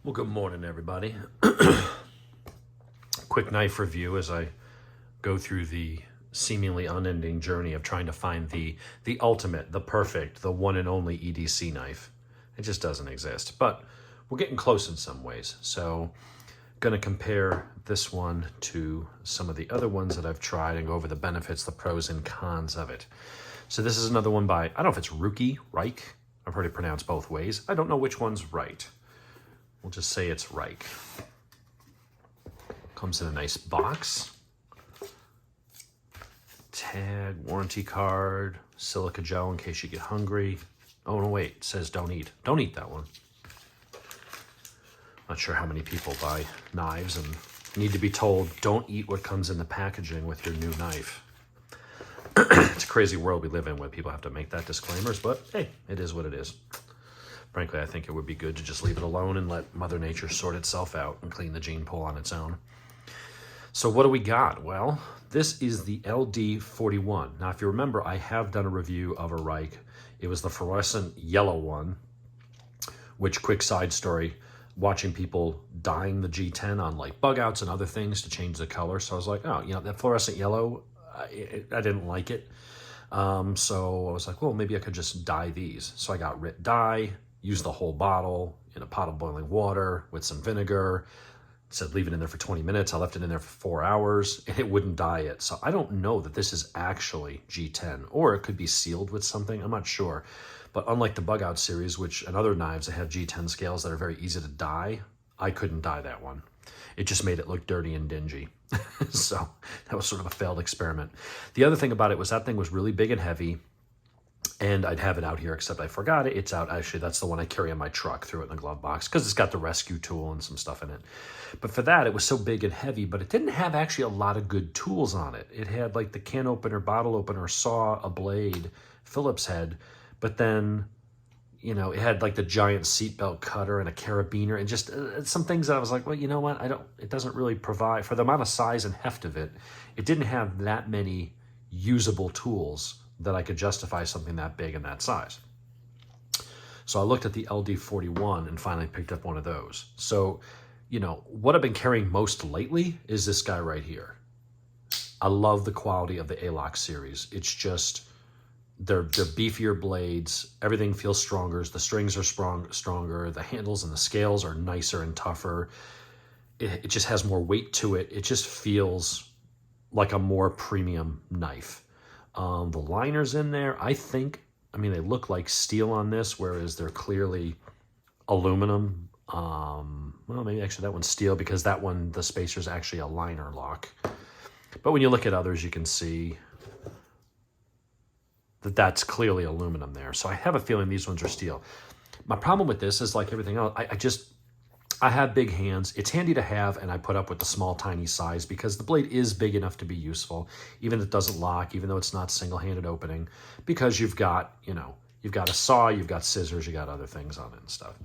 Well, good morning, everybody. Quick knife review as I go through the seemingly unending journey of trying to find the ultimate, the perfect, the one and only EDC knife. It just doesn't exist, but we're getting close in some ways. So going to compare this one to some of the other ones that I've tried and go over the benefits, the pros and cons of it. So this is another one by, I don't know if it's Ruike. I've heard it pronounced both ways. I don't know which one's right. We'll just say it's Ruike. Comes in a nice box. Tag, warranty card, silica gel in case you get hungry. Oh, no, wait, it says don't eat. Don't eat that one. Not sure how many people buy knives and need to be told, don't eat what comes in the packaging with your new knife. It's a crazy world we live in where people have to make that disclaimers, but hey, it is what it is. Frankly, I think it would be good to just leave it alone and let Mother Nature sort itself out and clean the gene pool on its own. So what do we got? Well, this is the LD41. Now, if you remember, I have done a review of a Ruike. It was the fluorescent yellow one, which, quick side story, watching people dyeing the G10 on like bug outs and other things to change the color. So I was like, oh, you know, that fluorescent yellow, I didn't like it. So I was like, well, maybe I could just dye these. So I got RIT dye, used the whole bottle in a pot of boiling water with some vinegar. It said leave it in there for 20 minutes. I left it in there for 4 hours and it wouldn't dye it. So I don't know that this is actually G10, or it could be sealed with something. I'm not sure. But unlike the bug out series, which and other knives that have G10 scales that are very easy to dye, I couldn't dye that one. It just made it look dirty and dingy. So that was sort of a failed experiment. The other thing about it was that thing was really big and heavy. And I'd have it out here, except I forgot it. It's out. Actually, that's the one I carry in my truck, threw it in the glove box, because it's got the rescue tool and some stuff in it. But for that, it was so big and heavy, but it didn't have actually a lot of good tools on it. It had like the can opener, bottle opener, saw, a blade, Phillips head, but then, you know, it had like the giant seatbelt cutter and a carabiner and just some things that I was like, well, you know what? It doesn't really provide, for the amount of size and heft of it, it didn't have that many usable tools that I could justify something that big and that size. So I looked at the LD41 and finally picked up one of those. So, you know, what I've been carrying most lately is this guy right here. I love the quality of the A-Lock series. It's just, they're beefier blades. Everything feels stronger. The strings are stronger. The handles and the scales are nicer and tougher. It just has more weight to it. It just feels like a more premium knife. The liners in there, I mean, they look like steel on this, whereas they're clearly aluminum. Well, maybe actually that one's steel because that one, the spacer's actually a liner lock. But when you look at others, you can see that that's clearly aluminum there. So I have a feeling these ones are steel. My problem with this is like everything else, I have big hands. It's handy to have, and I put up with the small, tiny size because the blade is big enough to be useful, even if it doesn't lock, even though it's not single-handed opening, because you've got, you know, you've got a saw, you've got scissors, you got other things on it and stuff.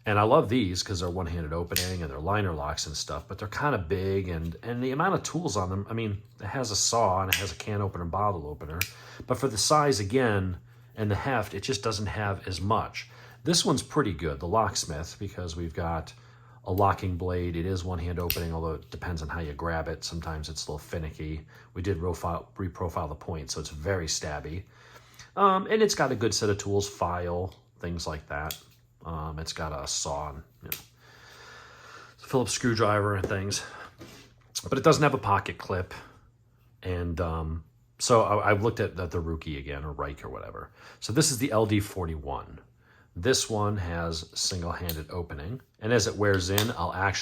And I love these because they're one-handed opening and they're liner locks and stuff, but they're kind of big, and the amount of tools on them, I mean, it has a saw and it has a can opener and bottle opener, but for the size, again, and the heft, it just doesn't have as much. This one's pretty good, the locksmith, because we've got a locking blade. It is one-hand opening, although it depends on how you grab it. Sometimes it's a little finicky. We did reprofile the point, so it's very stabby. And it's got a good set of tools, file, things like that. It's got a saw and, you know, Phillips screwdriver and things. But it doesn't have a pocket clip. And so I've looked at the Ruike again, or Ruike or whatever. So this is the LD41. This one has single-handed opening, and as it wears in, I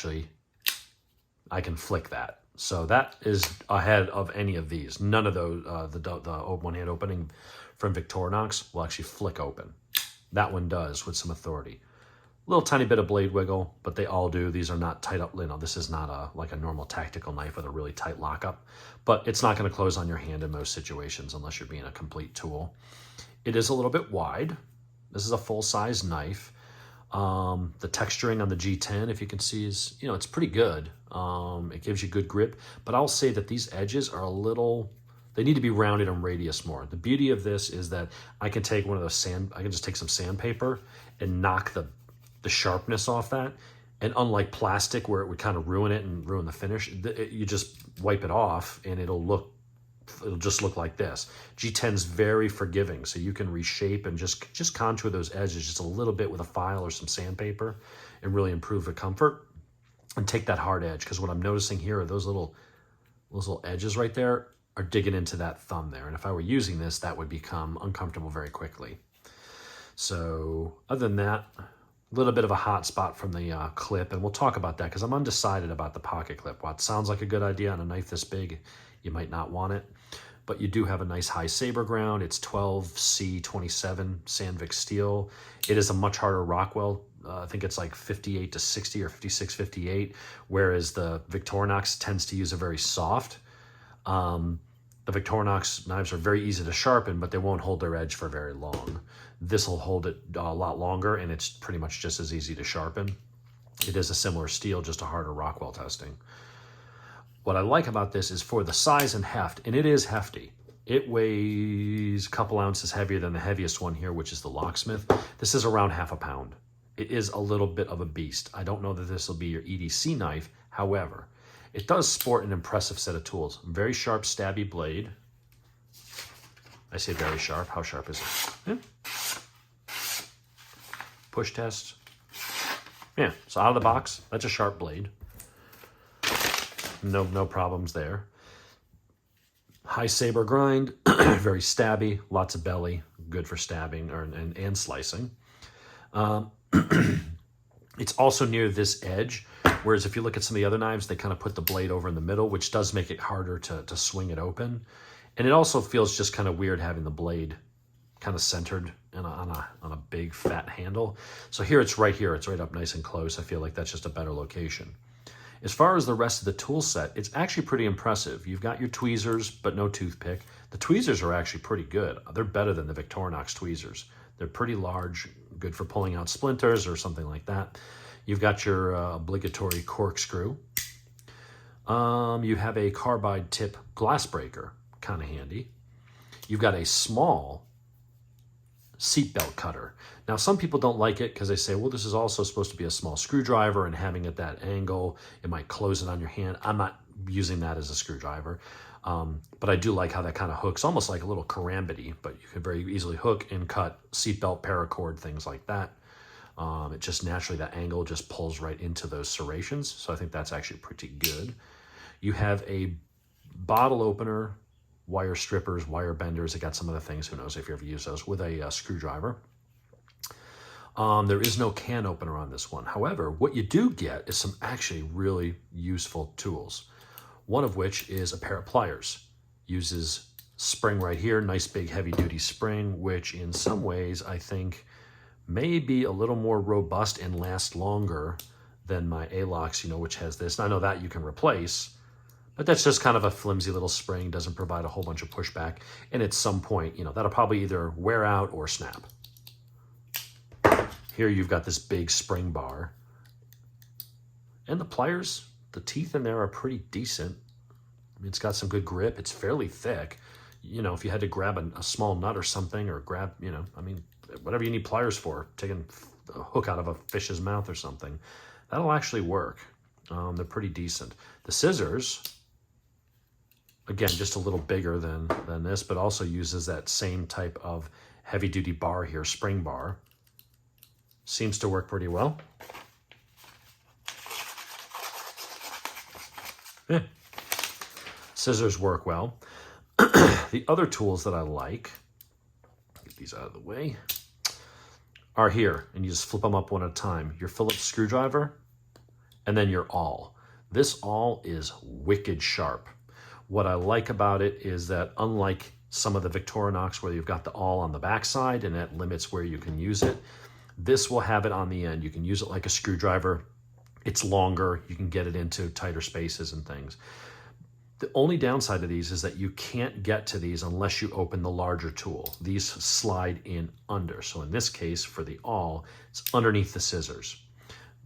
can flick that. So that is ahead of any of these. None of those, the one-hand opening from Victorinox will actually flick open. That one does with some authority. A little tiny bit of blade wiggle, but they all do. These are not tight up. You know, this is not like a normal tactical knife with a really tight lockup, but it's not going to close on your hand in most situations unless you're being a complete tool. It is a little bit wide. This is a full-size knife. The texturing on the G10, if you can see, is, you know, it's pretty good. It gives you good grip, but I'll say that these edges are a little, they need to be rounded in radius more. The beauty of this is that I can take one of those I can just take some sandpaper and knock the sharpness off that, And unlike plastic, where it would kind of ruin it and ruin the finish, you just wipe it off and it'll just look like this. G10's very forgiving, so you can reshape and just contour those edges just a little bit with a file or some sandpaper and really improve the comfort and take that hard edge. Because what I'm noticing here are those little edges right there are digging into that thumb there. And if I were using this, that would become uncomfortable very quickly. So other than that, a little bit of a hot spot from the clip, and we'll talk about that because I'm undecided about the pocket clip. While it sounds like a good idea on a knife this big, you might not want it. But you do have a nice high Saber ground. It's 12C27 Sandvik steel. It is a much harder Rockwell. I think it's like 58 to 60 or 56, 58, whereas the Victorinox tends to use a very soft. The Victorinox knives are very easy to sharpen, but they won't hold their edge for very long. This will hold it a lot longer, and it's pretty much just as easy to sharpen. It is a similar steel, just a harder Rockwell testing. What I like about this is for the size and heft, and it is hefty. It weighs a couple ounces heavier than the heaviest one here, which is the Locksmith. This is around half a pound. It is a little bit of a beast. I don't know that this will be your EDC knife. However, it does sport an impressive set of tools. Very sharp, stabby blade. I say very sharp. How sharp is it? Yeah. Push test. Yeah, so out of the box, that's a sharp blade. No problems there. High Saber grind, very stabby, lots of belly, good for stabbing and slicing. It's also near this edge, whereas if you look at some of the other knives, they kind of put the blade over in the middle, which does make it harder to swing it open. And it also feels just kind of weird having the blade kind of centered on a big fat handle. So here it's right here. It's right up nice and close. I feel like that's just a better location. As far as the rest of the tool set, it's actually pretty impressive. You've got your tweezers, but no toothpick. The tweezers are actually pretty good. They're better than the Victorinox tweezers. They're pretty large, good for pulling out splinters or something like that. You've got your obligatory corkscrew. You have a carbide tip glass breaker, kind of handy. You've got a small seatbelt cutter. Now, some people don't like it because they say, well, this is also supposed to be a small screwdriver, and having it at that angle, it might close it on your hand. I'm not using that as a screwdriver, but I do like how that kind of hooks, almost like a little karambity, but you could very easily hook and cut seatbelt, paracord, things like that. It just naturally, that angle just pulls right into those serrations, so I think that's actually pretty good. You have a bottle opener, wire strippers, wire benders. I got some other things, who knows if you ever use those, with a screwdriver. There is no can opener on this one. However, what you do get is some actually really useful tools. One of which is a pair of pliers. Uses spring right here, nice big heavy duty spring, which in some ways I think may be a little more robust and last longer than my A-Locks, which has this. And I know that you can replace, but that's just kind of a flimsy little spring, doesn't provide a whole bunch of pushback. And at some point, that'll probably either wear out or snap. Here you've got this big spring bar. And the pliers, the teeth in there are pretty decent. I mean, it's got some good grip. It's fairly thick. If you had to grab a small nut or something, or grab, whatever you need pliers for, taking a hook out of a fish's mouth or something, that'll actually work. They're pretty decent. The scissors, again, just a little bigger than this, but also uses that same type of heavy-duty bar here, spring bar. Seems to work pretty well. Yeah. Scissors work well. The other tools that I like, get these out of the way, are here, and you just flip them up one at a time. Your Phillips screwdriver, and then your awl. This awl is wicked sharp. What I like about it is that, unlike some of the Victorinox where you've got the awl on the backside and that limits where you can use it, this will have it on the end. You can use it like a screwdriver. It's longer. You can get it into tighter spaces and things. The only downside of these is that you can't get to these unless you open the larger tool. These slide in under. So in this case, for the awl, it's underneath the scissors.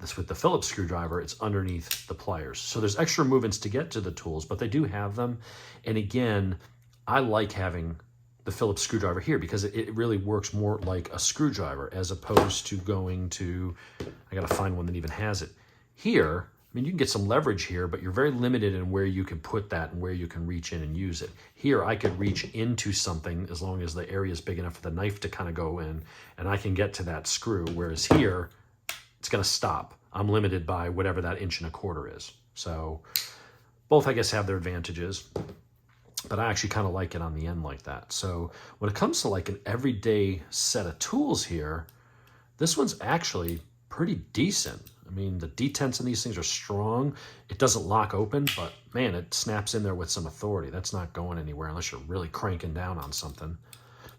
This with the Phillips screwdriver, it's underneath the pliers. So there's extra movements to get to the tools, but they do have them. And again, I like having the Phillips screwdriver here because it really works more like a screwdriver as opposed to going to, I gotta find one that even has it. Here, I mean, you can get some leverage here, but you're very limited in where you can put that and where you can reach in and use it. Here, I could reach into something as long as the area is big enough for the knife to kind of go in, and I can get to that screw, whereas here, it's going to stop. I'm limited by whatever that 1.25 inches is. So both, I guess, have their advantages, but I actually kind of like it on the end like that. So when it comes to like an everyday set of tools here, this one's actually pretty decent. I mean, the detents in these things are strong. It doesn't lock open, but man, it snaps in there with some authority. That's not going anywhere unless you're really cranking down on something.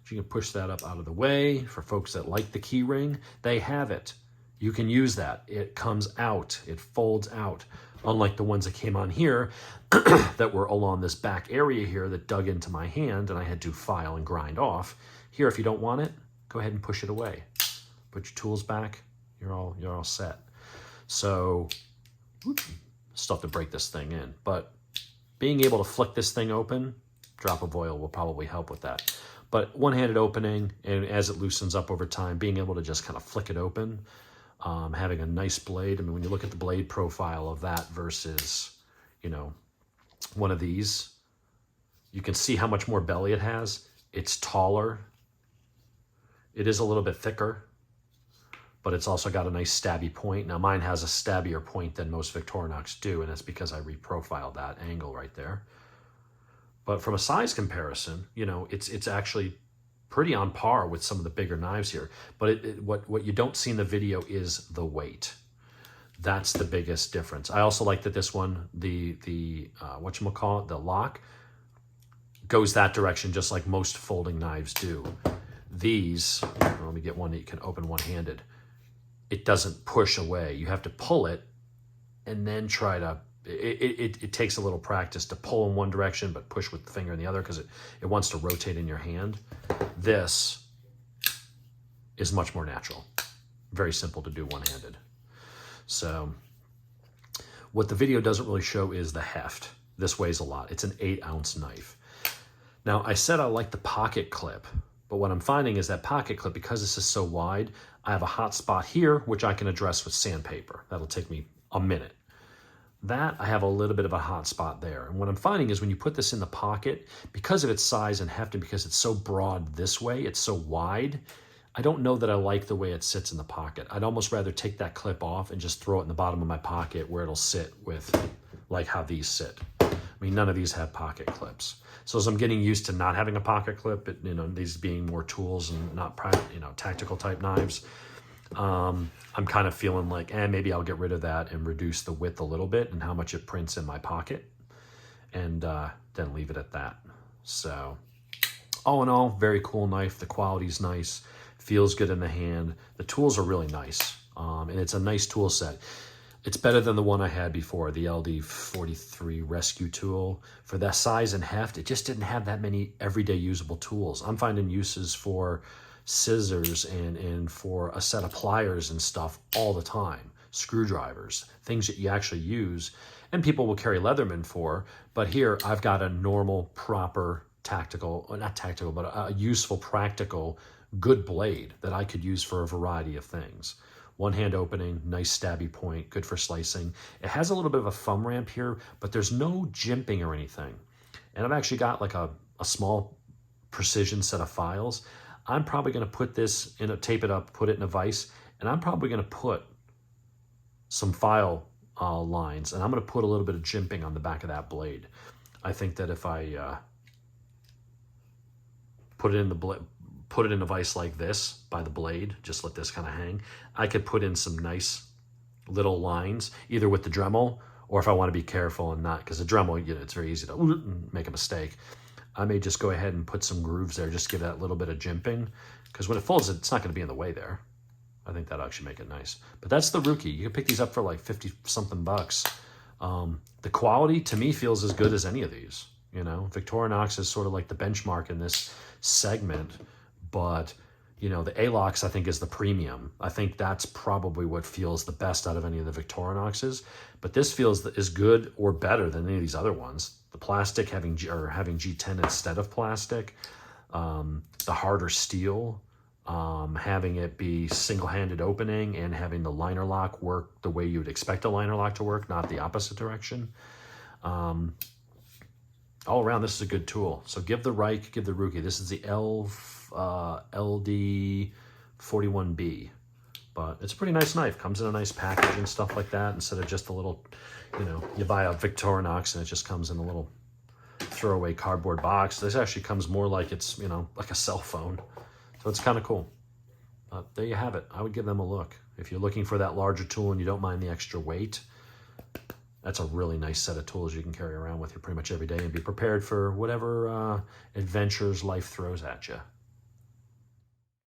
If you can push that up out of the way, for folks that like the key ring, they have it. You can use that. It comes out, it folds out. Unlike the ones that came on here that were along this back area here that dug into my hand and I had to file and grind off. Here, if you don't want it, go ahead and push it away. Put your tools back, you're all set. So, still have to break this thing in, but being able to flick this thing open, drop of oil will probably help with that. But one-handed opening, and as it loosens up over time, being able to just kind of flick it open, having a nice blade. I mean, when you look at the blade profile of that versus, you know, one of these, you can see how much more belly it has. It's taller. It is a little bit thicker, but it's also got a nice stabby point. Now mine has a stabbier point than most Victorinox do, and it's because I reprofiled that angle right there. But from a size comparison, you know, it's actually pretty on par with some of the bigger knives here. But what you don't see in the video is the weight. That's the biggest difference. I also like that this one, the whatchamacallit, the lock, goes that direction just like most folding knives do. These, let me get one that you can open one-handed. It doesn't push away. You have to pull it and then try to, it takes a little practice to pull in one direction but push with the finger in the other because it wants to rotate in your hand. This is much more natural. Very simple to do one-handed. So what the video doesn't really show is the heft. This weighs a lot. It's an 8-ounce knife. Now, I said I like the pocket clip, but what I'm finding is that pocket clip, because this is so wide, I have a hot spot here, which I can address with sandpaper. That'll take me a minute. That, I have a little bit of a hot spot there. And what I'm finding is when you put this in the pocket, because of its size and heft and because it's so broad this way, it's so wide, I don't know that I like the way it sits in the pocket. I'd almost rather take that clip off and just throw it in the bottom of my pocket where it'll sit with like how these sit. I mean, none of these have pocket clips. So as I'm getting used to not having a pocket clip, you know, these being more tools and not, you know, tactical type knives, I'm kind of feeling like, maybe I'll get rid of that and reduce the width a little bit and how much it prints in my pocket, and then leave it at that. So all in all, very cool knife. The quality's nice, feels good in the hand. The tools are really nice, and it's a nice tool set. It's better than the one I had before, the LD41B rescue tool. For that size and heft, it just didn't have that many everyday usable tools. I'm finding uses for scissors and for a set of pliers and stuff all the time. Screwdrivers, things that you actually use, and people will carry Leatherman for. But here I've got a normal, proper, tactical, not tactical, but a useful, practical, good blade that I could use for a variety of things. One hand opening, nice stabby point, good for slicing. It has a little bit of a thumb ramp here, but there's no jimping or anything. And I've actually got like a small precision set of files. I'm probably going to put this in a, tape it up, put it in a vise, and I'm probably going to put some file lines, and I'm going to put a little bit of jimping on the back of that blade. I think that if I put it in a vise like this by the blade, just let this kind of hang, I could put in some nice little lines, either with the Dremel, or if I want to be careful and not, because the Dremel, you know, it's very easy to make a mistake. I may just go ahead and put some grooves there, just give that little bit of jimping, because when it folds, it's not going to be in the way there. I think that'll actually make it nice. But that's the Ruike. You can pick these up for like 50-something bucks. The quality, to me, feels as good as any of these. You know, Victorinox is sort of like the benchmark in this segment, but, you know, the Alox, I think, is the premium. I think that's probably what feels the best out of any of the Victorinoxes. But this feels as good or better than any of these other ones. The plastic having G10 instead of plastic, the harder steel, having it be single-handed opening and having the liner lock work the way you would expect a liner lock to work, not the opposite direction. All around, this is a good tool. So give the Ruike, give the Ruike. This is the LD41B. But it's a pretty nice knife. Comes in a nice package and stuff like that, instead of just a little, you know, you buy a Victorinox and it just comes in a little throwaway cardboard box. This actually comes more like it's, you know, like a cell phone. So it's kind of cool. But there you have it. I would give them a look. If you're looking for that larger tool and you don't mind the extra weight, that's a really nice set of tools you can carry around with you pretty much every day and be prepared for whatever adventures life throws at you.